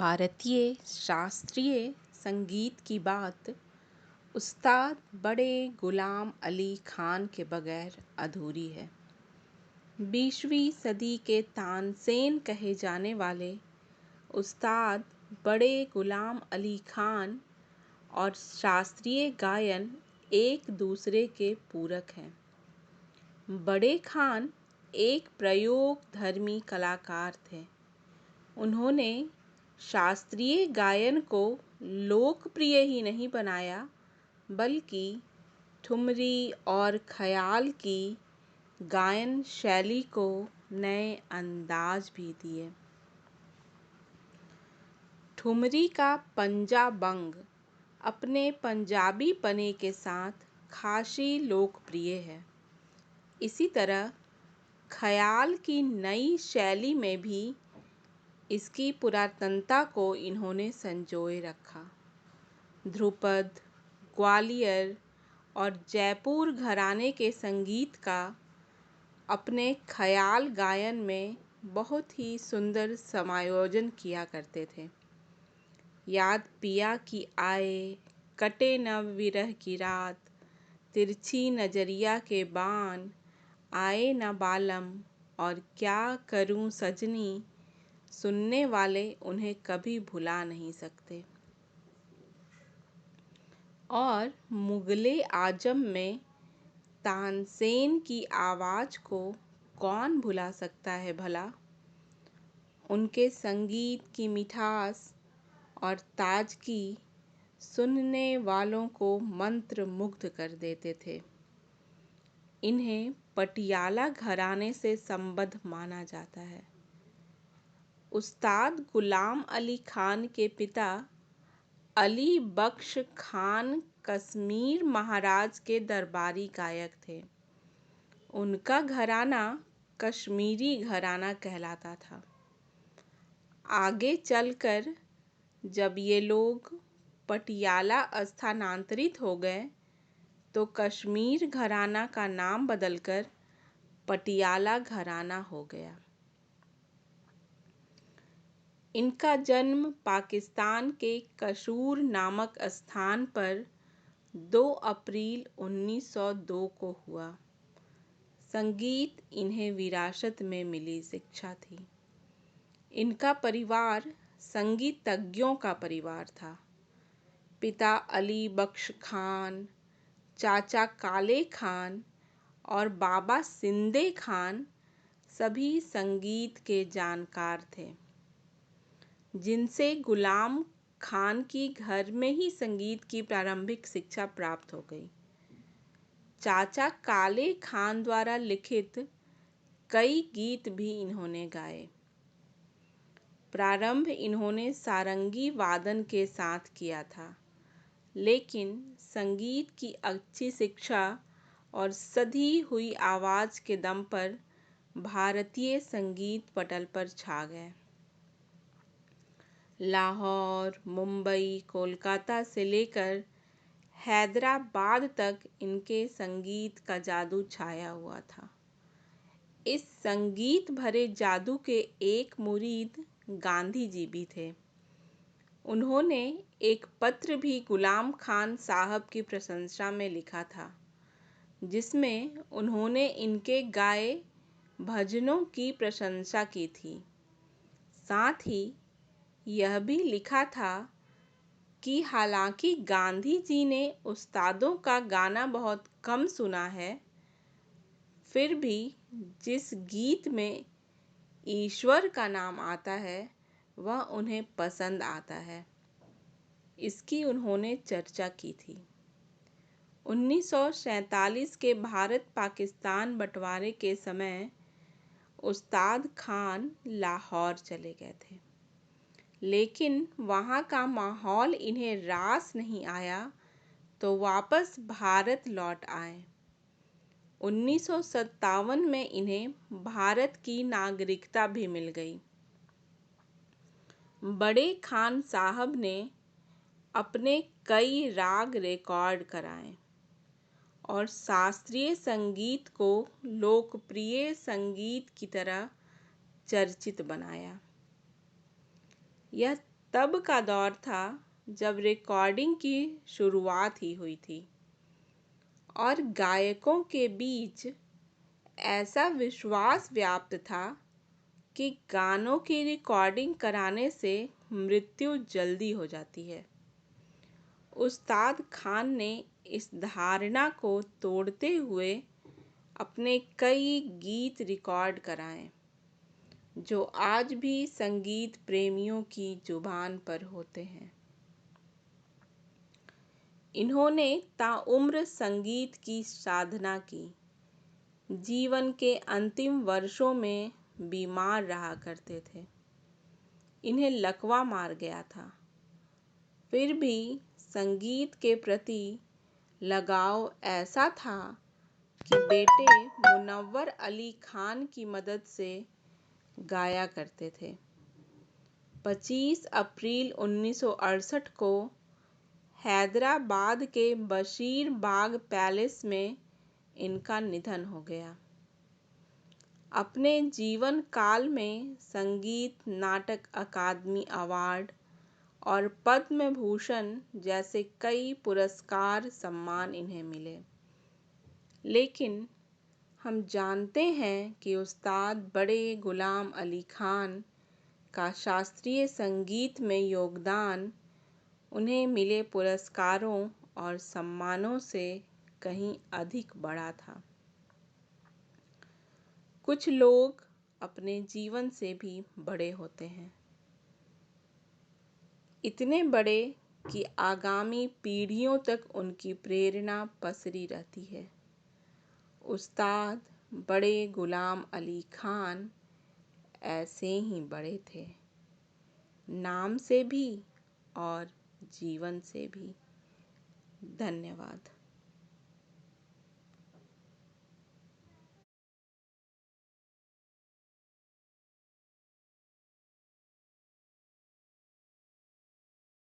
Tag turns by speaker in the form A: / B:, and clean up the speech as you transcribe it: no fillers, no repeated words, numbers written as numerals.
A: भारतीय शास्त्रीय संगीत की बात उस्ताद बड़े गुलाम अली खान के बगैर अधूरी है। 20वीं सदी के तानसेन कहे जाने वाले उस्ताद बड़े गुलाम अली खान और शास्त्रीय गायन एक दूसरे के पूरक हैं। बड़े खान एक प्रयोगधर्मी कलाकार थे। उन्होंने शास्त्रीय गायन को लोकप्रिय ही नहीं बनाया, बल्कि ठुमरी और ख्याल की गायन शैली को नए अंदाज भी दिए। ठुमरी का पंजाबंग अपने पंजाबी पने के साथ खासी लोकप्रिय है। इसी तरह ख्याल की नई शैली में भी इसकी पुरातनता को इन्होंने संजोए रखा। ध्रुपद, ग्वालियर और जयपुर घराने के संगीत का अपने ख्याल गायन में बहुत ही सुंदर समायोजन किया करते थे। याद पिया की आए, कटे न विरह की रात, तिरछी नजरिया के बाण, आए न बालम और क्या करूं सजनी, सुनने वाले उन्हें कभी भुला नहीं सकते। और मुगले आजम में तानसेन की आवाज को कौन भुला सकता है भला। उनके संगीत की मिठास और ताजगी सुनने वालों को मंत्र मुग्ध कर देते थे। इन्हें पटियाला घराने से संबद्ध माना जाता है। उस्ताद गुलाम अली खान के पिता अली बख्श खान कश्मीर महाराज के दरबारी गायक थे। उनका घराना कश्मीरी घराना कहलाता था। आगे चलकर जब ये लोग पटियाला स्थानांतरित हो गए तो कश्मीर घराना का नाम बदलकर पटियाला घराना हो गया। इनका जन्म पाकिस्तान के कसूर नामक स्थान पर 2 अप्रैल 1902 को हुआ। संगीत इन्हें विरासत में मिली शिक्षा थी। इनका परिवार संगीतज्ञों का परिवार था। पिता अली बख्श खान, चाचा काले खान और बाबा सिंदे खान सभी संगीत के जानकार थे, जिनसे गुलाम खान की घर में ही संगीत की प्रारंभिक शिक्षा प्राप्त हो गई। चाचा काले खान द्वारा लिखित कई गीत भी इन्होंने गाए। प्रारंभ इन्होंने सारंगी वादन के साथ किया था, लेकिन संगीत की अच्छी शिक्षा और सधी हुई आवाज के दम पर भारतीय संगीत पटल पर छा गए। लाहौर, मुंबई, कोलकाता से लेकर हैदराबाद तक इनके संगीत का जादू छाया हुआ था। इस संगीत भरे जादू के एक मुरीद गांधी जी भी थे। उन्होंने एक पत्र भी गुलाम खान साहब की प्रशंसा में लिखा था, जिसमें उन्होंने इनके गाए भजनों की प्रशंसा की थी। साथ ही यह भी लिखा था कि हालांकि गांधी जी ने उस्तादों का गाना बहुत कम सुना है, फिर भी जिस गीत में ईश्वर का नाम आता है वह उन्हें पसंद आता है। इसकी उन्होंने चर्चा की थी। 1947 के भारत पाकिस्तान बंटवारे के समय उस्ताद खान लाहौर चले गए थे, लेकिन वहाँ का माहौल इन्हें रास नहीं आया तो वापस भारत लौट आए। 1957 में इन्हें भारत की नागरिकता भी मिल गई। बड़े खान साहब ने अपने कई राग रिकॉर्ड कराए और शास्त्रीय संगीत को लोकप्रिय संगीत की तरह चर्चित बनाया। यह तब का दौर था जब रिकॉर्डिंग की शुरुआत ही हुई थी और गायकों के बीच ऐसा विश्वास व्याप्त था कि गानों की रिकॉर्डिंग कराने से मृत्यु जल्दी हो जाती है। उस्ताद खान ने इस धारणा को तोड़ते हुए अपने कई गीत रिकॉर्ड कराए जो आज भी संगीत प्रेमियों की जुबान पर होते हैं। इन्होंने ताउम्र संगीत की साधना की। जीवन के अंतिम वर्षों में बीमार रहा करते थे। इन्हें लकवा मार गया था। फिर भी संगीत के प्रति लगाव ऐसा था कि बेटे मुनव्वर अली खान की मदद से गाया करते थे। 25 अप्रैल 1968 को हैदराबाद के बशीर बाग पैलेस में इनका निधन हो गया। अपने जीवन काल में संगीत नाटक अकादमी अवार्ड और पद्म भूषण जैसे कई पुरस्कार सम्मान इन्हें मिले, लेकिन हम जानते हैं कि उस्ताद बड़े गुलाम अली खान का शास्त्रीय संगीत में योगदान उन्हें मिले पुरस्कारों और सम्मानों से कहीं अधिक बड़ा था। कुछ लोग अपने जीवन से भी बड़े होते हैं, इतने बड़े कि आगामी पीढ़ियों तक उनकी प्रेरणा पसरी रहती है। उस्ताद बड़े गुलाम अली खान ऐसे ही बड़े थे, नाम से भी और जीवन से भी। धन्यवाद।